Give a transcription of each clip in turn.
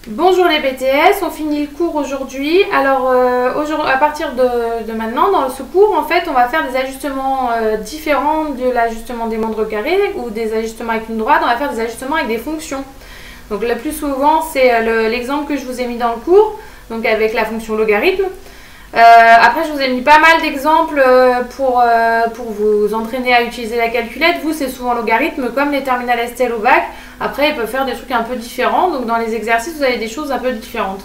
Bonjour les BTS, on finit le cours aujourd'hui. Alors à partir de maintenant, dans ce cours, en fait, on va faire des ajustements différents de l'ajustement des moindres carrés ou des ajustements avec une droite. On va faire des ajustements avec des fonctions. Donc le plus souvent, c'est l'exemple que je vous ai mis dans le cours, donc avec la fonction logarithme. Après, je vous ai mis pas mal d'exemples pour vous entraîner à utiliser la calculette. Vous, c'est souvent logarithme, comme les terminales STL au bac. Après, ils peuvent faire des trucs un peu différents. Donc, dans les exercices, vous avez des choses un peu différentes.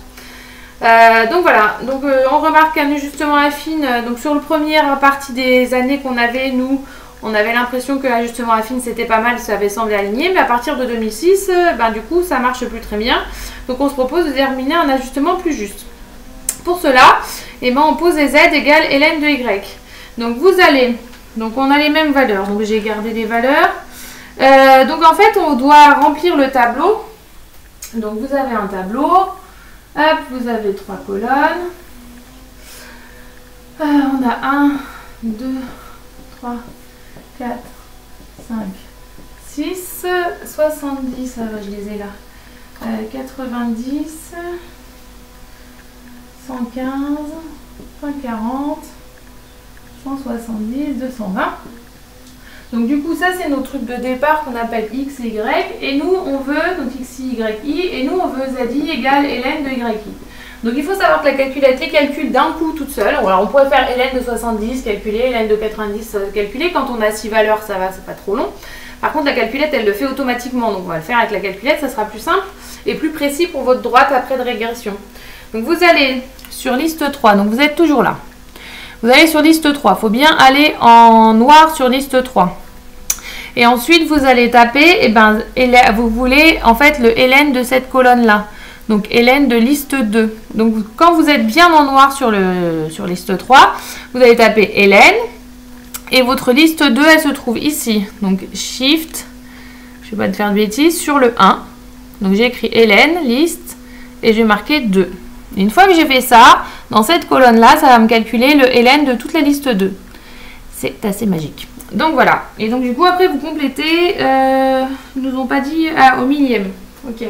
Donc, voilà. Donc, on remarque qu'un ajustement affine. Donc, sur la première partie des années qu'on avait, nous, on avait l'impression que l'ajustement affine, c'était pas mal. Ça avait semblé aligné. Mais à partir de 2006, du coup, ça marche plus très bien. Donc, on se propose de déterminer un ajustement plus juste. Pour cela, on pose z égale ln de y. Donc, on a les mêmes valeurs. Donc, j'ai gardé les valeurs. Donc en fait on doit remplir le tableau. Donc vous avez un tableau, hop, vous avez 3 colonnes, on a 1, 2, 3, 4, 5, 6, 70, je les ai là, 90, 115, 140, 170, 220. Donc du coup ça c'est nos trucs de départ qu'on appelle x et y, et nous on veut, donc x, y, i, et nous on veut zi égale ln de yi. Donc il faut savoir que la calculette les calcule d'un coup toute seule. Alors on pourrait faire ln de 70 calculer, ln de 90 calculer, quand on a 6 valeurs ça va, c'est pas trop long. Par contre la calculette elle le fait automatiquement, donc on va le faire avec la calculette, ça sera plus simple et plus précis pour votre droite après de régression. Donc vous allez sur liste 3, donc vous êtes toujours là. Vous allez sur liste 3, il faut bien aller en noir sur liste 3. Et ensuite, vous allez taper, vous voulez en fait le ln de cette colonne-là. Donc, ln de liste 2. Donc, quand vous êtes bien en noir sur liste 3, vous allez taper ln. Et votre liste 2, elle se trouve ici. Donc, shift, je ne vais pas te faire de bêtises, sur le 1. Donc, j'ai écrit ln, liste, et je vais marquer 2. Et une fois que j'ai fait ça, dans cette colonne-là, ça va me calculer le ln de toute la liste 2. C'est assez magique. Donc voilà. Et donc du coup, après, vous complétez, ils nous ont pas dit au millième. Ok.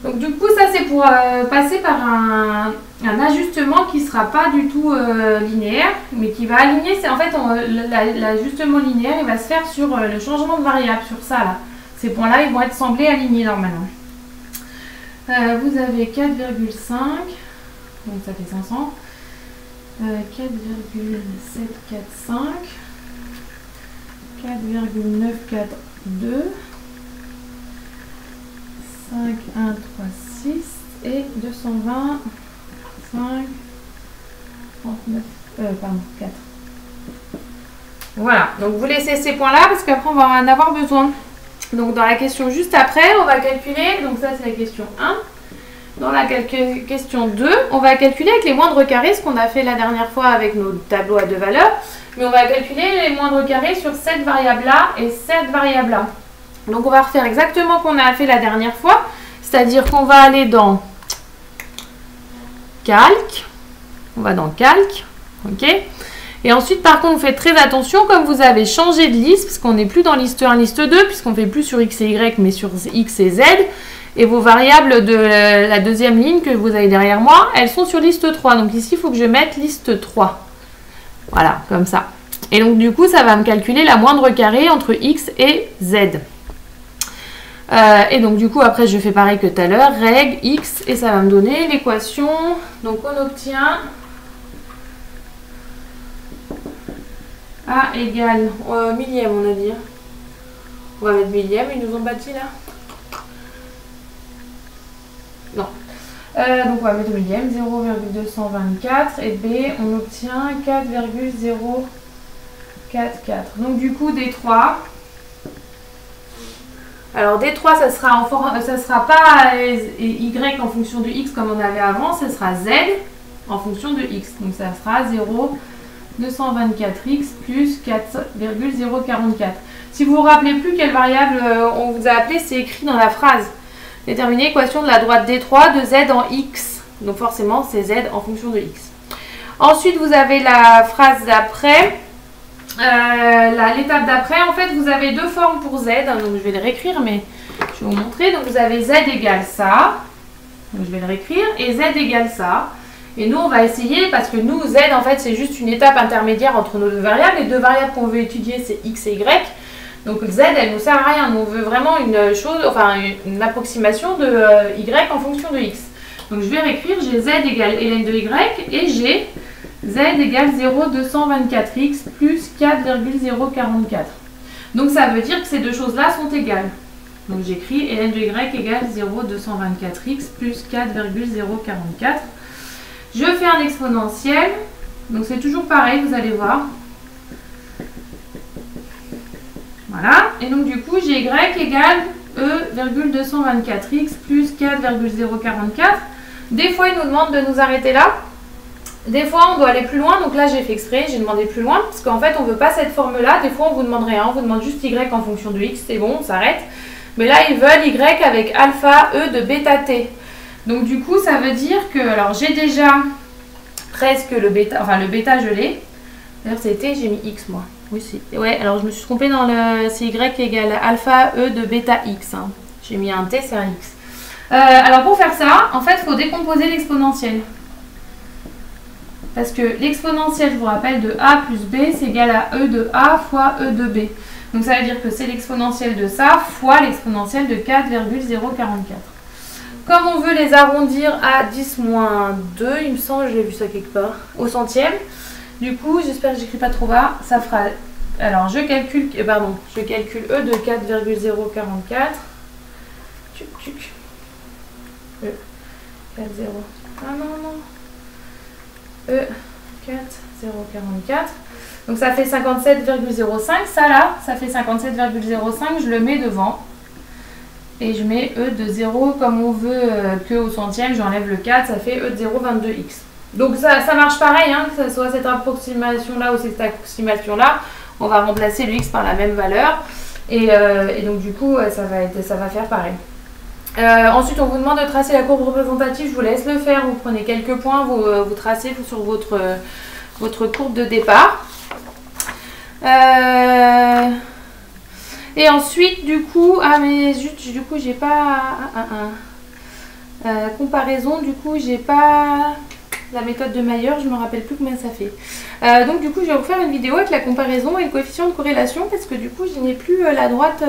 Donc du coup, ça c'est pour passer par un ajustement qui ne sera pas du tout linéaire, mais qui va aligner. C'est en fait, l'ajustement linéaire, il va se faire sur le changement de variable, sur ça là. Ces points-là, ils vont être semblés alignés normalement. Vous avez 4,5, donc ça fait 500, 4,745, 4,942, 5,136 et 220, 5, 39, pardon, 4. Voilà, donc vous laissez ces points-là parce qu'après on va en avoir besoin. Donc dans la question juste après, on va calculer, donc ça c'est la question 1. Dans la question 2, on va calculer avec les moindres carrés, ce qu'on a fait la dernière fois avec nos tableaux à 2 valeurs. Mais on va calculer les moindres carrés sur cette variable-là et cette variable-là. Donc on va refaire exactement ce qu'on a fait la dernière fois. C'est-à-dire qu'on va aller dans calque. On va dans calque. Ok. Et ensuite, par contre, vous faites très attention, comme vous avez changé de liste, parce qu'on n'est plus dans liste 1, liste 2, puisqu'on ne fait plus sur x et y, mais sur x et z. Et vos variables de la deuxième ligne que vous avez derrière moi, elles sont sur liste 3. Donc ici, il faut que je mette liste 3. Voilà, comme ça. Et donc, du coup, ça va me calculer la moindre carré entre x et z. Et donc, du coup, après, je fais pareil que tout à l'heure, reg x, et ça va me donner l'équation. Donc, on obtient A égale millième, on a dit. On va mettre millième, ils nous ont bâti là. Non. Donc on va mettre au millième, 0,224 et B, on obtient 4,044. Donc du coup, D3. Alors D3, ça sera pas Y en fonction de X comme on avait avant, ça sera Z en fonction de X. Donc ça sera 0,224X plus 4,044. Si vous vous rappelez plus quelle variable on vous a appelé, c'est écrit dans la phrase. Déterminer l'équation de la droite D3 de Z en X. Donc forcément, c'est Z en fonction de X. Ensuite, vous avez la phrase d'après. L'étape d'après, en fait, vous avez deux formes pour Z. Donc je vais les réécrire, mais je vais vous montrer. Donc vous avez Z égale ça. Donc je vais le réécrire. Et z égale ça. Et nous, on va essayer, parce que nous, z, en fait, c'est juste une étape intermédiaire entre nos deux variables. Les deux variables qu'on veut étudier, c'est x et y. Donc z, elle ne nous sert à rien. Nous, on veut vraiment une chose, enfin, une approximation de y en fonction de x. Donc je vais réécrire, j'ai z égale ln de y, et j'ai z égale 0,224x plus 4,044. Donc ça veut dire que ces deux choses-là sont égales. Donc j'écris ln de y égale 0,224x plus 4,044. Je fais un exponentiel, donc c'est toujours pareil, vous allez voir. Voilà, et donc du coup j'ai y égale e,224x plus 4,044. Des fois il nous demande de nous arrêter là, des fois on doit aller plus loin, donc là j'ai fait exprès, j'ai demandé plus loin, parce qu'en fait on ne veut pas cette forme-là, des fois on vous demande rien, on vous demande juste y en fonction de x, c'est bon, on s'arrête. Mais là ils veulent y avec alpha e de bêta t. Donc du coup ça veut dire que, alors j'ai déjà presque le bêta, enfin le bêta je l'ai. D'ailleurs c'était, j'ai mis x moi. Oui c'est, ouais, alors je me suis trompée dans le, c'est y égale alpha e de bêta x. Hein. J'ai mis un t, c'est un x. Alors pour faire ça, en fait il faut décomposer l'exponentiel. Parce que l'exponentiel, je vous rappelle, de a plus b, c'est égal à e de a fois e de b. Donc ça veut dire que c'est l'exponentiel de ça fois l'exponentiel de 4,044. Comme on veut les arrondir à 10 moins 2, il me semble, j'ai vu ça quelque part, au centième. Du coup, j'espère que j'écris pas trop bas, ça fera... Alors, je calcule e de 4,044. Tuc, tuc. E, 4, 0. Ah non, non. E, 4, 0,44. Donc ça fait 57,05. Ça là, ça fait 57,05. Je le mets devant. Et je mets E de 0 comme on veut que au centième. J'enlève le 4. Ça fait E de 0,22x. Donc ça marche pareil, hein, que ce soit cette approximation-là ou cette approximation-là. On va remplacer le x par la même valeur. Et donc du coup, ça va faire pareil. Ensuite, on vous demande de tracer la courbe représentative. Je vous laisse le faire. Vous prenez quelques points, vous tracez sur votre courbe de départ. Et ensuite, du coup, ah mais zut, du coup, j'ai pas comparaison. Du coup, j'ai pas la méthode de Mayer. Je me rappelle plus combien ça fait. Donc, du coup, je vais vous faire une vidéo avec la comparaison et le coefficient de corrélation parce que du coup, je n'ai plus la droite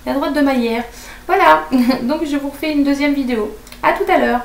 de Mayer. Voilà, donc je vous refais une deuxième vidéo. À tout à l'heure.